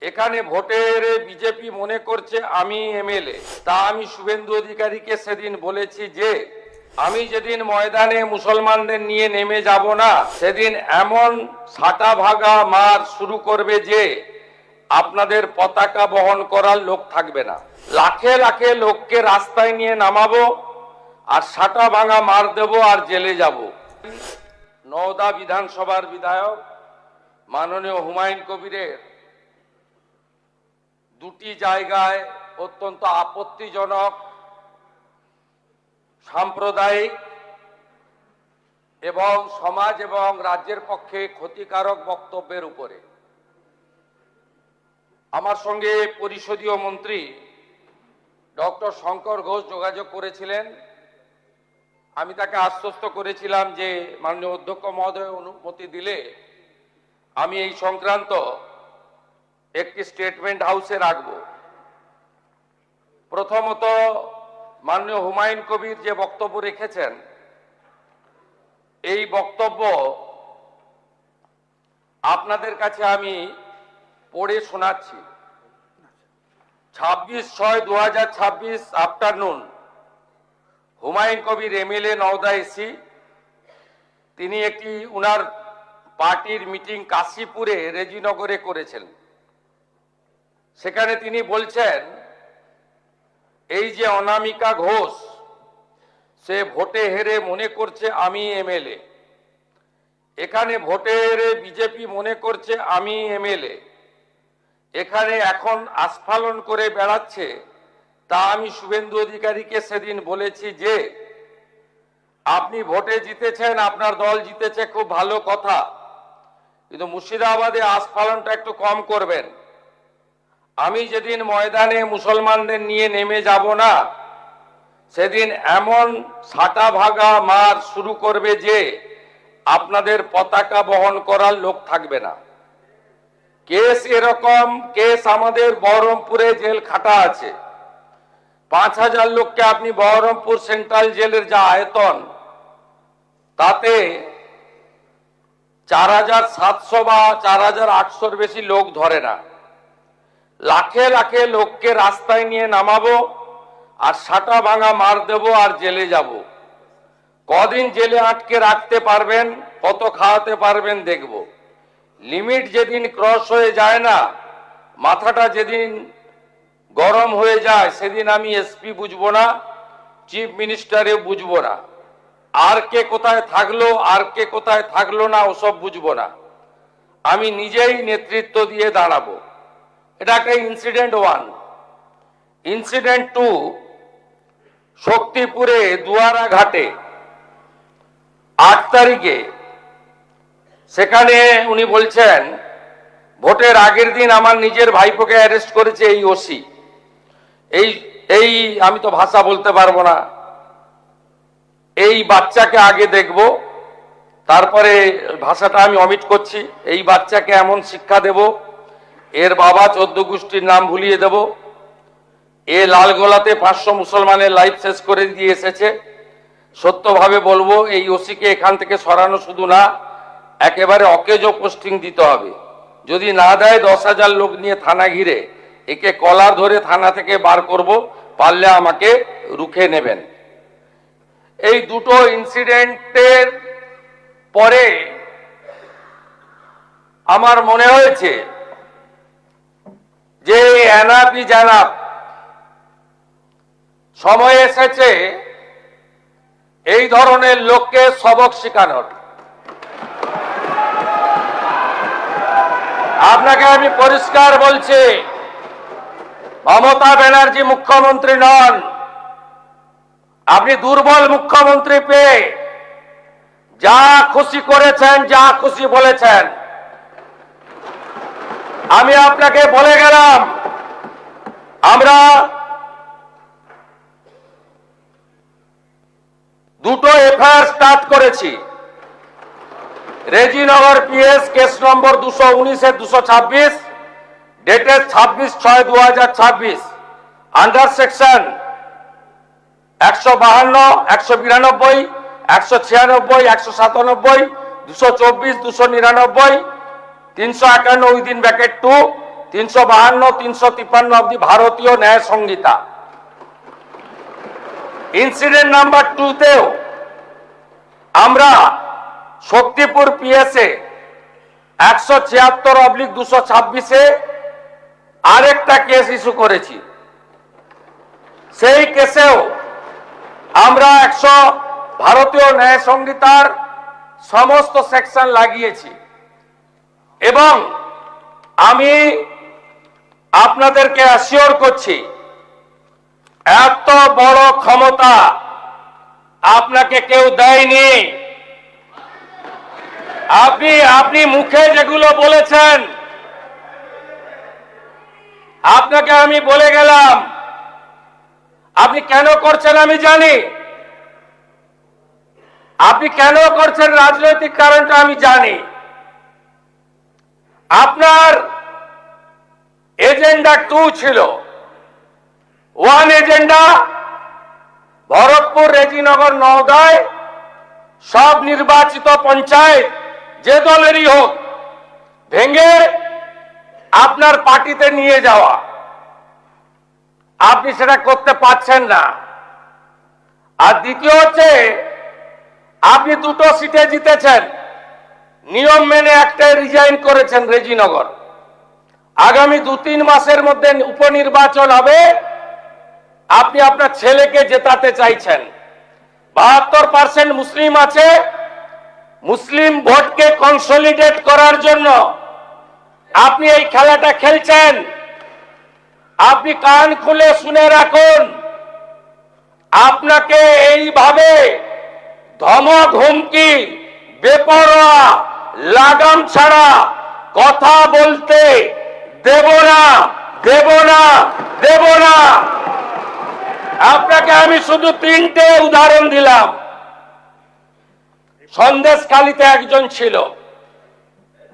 এখানে ভোটের বিজেপি মনে করছে আমি এমএলএ। তা আমি শুভেন্দু অধিকারীকে সেদিন বলেছি যে আমি যেদিন ময়দানে মুসলমানদের নিয়ে নেমে যাব না, সেদিন এমন ছাটা ভাগা মার শুরু করবে যে আপনাদের পতাকা বহন করার লোক থাকবে না। লাখে লাখে লোককে রাস্তায় নিয়ে নামাবো আর ছাটা ভাঙা মার দেব আর জেলে যাব। নওদা বিধানসভার বিধায়ক মাননীয় হুমায়ুন কবিরের দুটি জায়গায় অত্যন্ত আপত্তিজনক, সাম্প্রদায়িক এবং সমাজ এবং রাজ্যের পক্ষে ক্ষতিকারক বক্তব্যের উপরে আমার সঙ্গে পরিষদীয় মন্ত্রী ডক্টর শঙ্কর ঘোষ যোগাযোগ করেছিলেন। আমি তাকে আশ্বস্ত করেছিলাম যে মাননীয় অধ্যক্ষ মহোদয় অনুমতি দিলে আমি এই সংক্রান্ত একটি স্টেটমেন্ট হাউসে রাখব। প্রথমত, মাননীয় হুমায়ুন কবির যে বক্তব্য রেখেছেন, এই বক্তব্য আপনাদের কাছে আমি পড়ে শোনাচ্ছি। 26/6/2026 afternoon, Humayun Kabir MLA Nowda AC, তিনি একটি উনার পার্টির মিটিং কাশীপুরে রেজিনগরে করেছেন। সেখানে তিনি বলছেন এই যে অনামিকা ঘোষ, সে ভোটে হেরে মনে করছে আমি এমএলএ। এখানে ভোটের বিজেপি মনে করছে আমি এমএলএ। এখানে এখন আস্ফালন করে বেড়াচ্ছে। তা আমি শুভেন্দু অধিকারীকে সেদিন বলেছি যে আপনি ভোটে জিতেছেন, আপনার দল জিতেছে, খুব ভালো কথা, কিন্তু মুর্শিদাবাদে আস্ফালনটা একটু কম করবেন। আমি যেদিন ময়দানে মুসলমানদের নিয়ে নেমে যাব না, সেদিন এমন ছাটা ভাগা মার শুরু করবে যে আপনাদের পতাকা বহন করার লোক থাকবে না। কেস এরকম কেস আমাদের বহরমপুরে জেল খাটা আছে। 5000 লোককে আপনি বহরমপুর সেন্ট্রাল জেলের যা আয়তন, তাতে 4700 বা 4800-র বেশি লোক ধরে না। লাখে লাখে লোককে রাস্তায় নিয়ে নামাবো আর ছাটা ভাঙা মার দেব আর জেলে যাব। কদিন জেলে আটকে রাখতে পারবেন, কত খাওয়াতে পারবেন দেখব। লিমিট যেদিন ক্রস হয়ে যায় না, মাথাটা যেদিন গরম হয়ে যায়, সেদিন আমি এসপি বুঝবো না, চিফ মিনিস্টারেও বুঝবো না, আর কে কোথায় থাকলো আর কে কোথায় থাকলো না ওসব বুঝবো না। আমি নিজেই নেতৃত্ব দিয়ে দাঁড়াবো। এটা একটা ইনসিডেন্ট 1। ইনসিডেন্ট 2, শক্তিপুরে দুয়ারা ঘাটে 8 তারিখে, সেখানে উনি বলছেন ভোটের আগের দিন আমার নিজের ভাইপোকে অ্যারেস্ট করেছে এই ওসি। এই আমি তো ভাষা বলতে পারবো না। এই বাচ্চাকে আগে দেখব, তারপরে ভাষাটা আমি অমিট করছি। এই বাচ্চাকে এমন শিক্ষা দেব, এর বাবা 14 গোষ্ঠীর নাম ভুলিয়ে দেব। এ লালগোলাতে 500 মুসলমানের লাইফ শেষ করে দিয়ে এসেছে। সত্যভাবে বলবো, এই ওসিকে এখান থেকে সরানো শুধু না, একেবারে অকেজো পোস্টিং দিতে হবে। যদি না দেয় 10,000 লোক নিয়ে থানা ঘিরে একে কলার ধরে থানা থেকে বার করব, পারলে আমাকে রুখে নেবেন। এই দুটো ইনসিডেন্টের পরে আমার মনে হয়েছে যে এনাফি জানাব, সময় এসেছে এই ধরনের লোককে সবক শেখানোর। আপনাকে আমি পরিষ্কার বলছি, মমতা ব্যানার্জি মুখ্যমন্ত্রী নন। আপনি দুর্বল মুখ্যমন্ত্রী পেয়ে যা খুশি করেছেন, যা খুশি বলেছেন। আমি আপনাকে বলে গেলাম, আমরা দুটো এফআইআর স্টার্ট করেছি। Rejinagar PS case number 219/226, dated 26/6/2026, under section 152, 192, 196, 197, 224, 299, 351 within bracket 2, 352, 353 of the ভারতীয় ন্যায় সংহিতা। ইনসিডেন্ট নাম্বার 2 তেও আমরা শক্তিপুর পিএসএ 176/226 আরেকটা কেস ইস্যু করেছি। সেই কেসেও আমরা ভারতীয় ন্যায় সংহিতার সমস্ত সেকশন লাগিয়েছি এবং আমি আপনাদেরকে অ্যাসিওর করছি এত বড় ক্ষমতা আপনাকে কেউ দেয়নি। আপনি মুখে যেগুলো বলেছেন, আপনাকে আমি বলে গেলাম, আপনি কেন করছেন আমি জানি, আপনি কেন করছেন রাজনৈতিক কারণটা আমি জানি। আপনার এজেন্ডা 2 ছিল। 1 এজেন্ডা ভরতপুর, রেজিনগর, নওদায় সব নির্বাচিত পঞ্চায়েত যে দলেরই হোক ভেঙে আপনার পার্টিতে নিয়ে যাওয়া। আপনি সেটা করতে পারছেন না। আর দ্বিতীয় হচ্ছে আপনি 2টো সিটে জিতেছেন, নিয়ম মেনে একটাই রিজাইন করেছেন রেজিনগর। আগামী 2-3 মাসের মধ্যে উপনির্বাচন হবে, আপনি আপনার ছেলেকে জেতাতে চাইছেন। 72% মুসলিম আছে, মুসলিম ভোটকে কনসলিডেট করার জন্য আপনি এই খেলাটা খেলছেন। আপনি কান খুলে শুনে রাখুন, আপনাকে এইভাবে ধমক হুমকি বেপরোয়া লাগাম ছাড়া কথা বলতে দেব না, দেব না, দেব না। আপনাকে আমি শুধু 3টে উদাহরণ দিলাম। সন্দেশখালীতে একজন ছিল,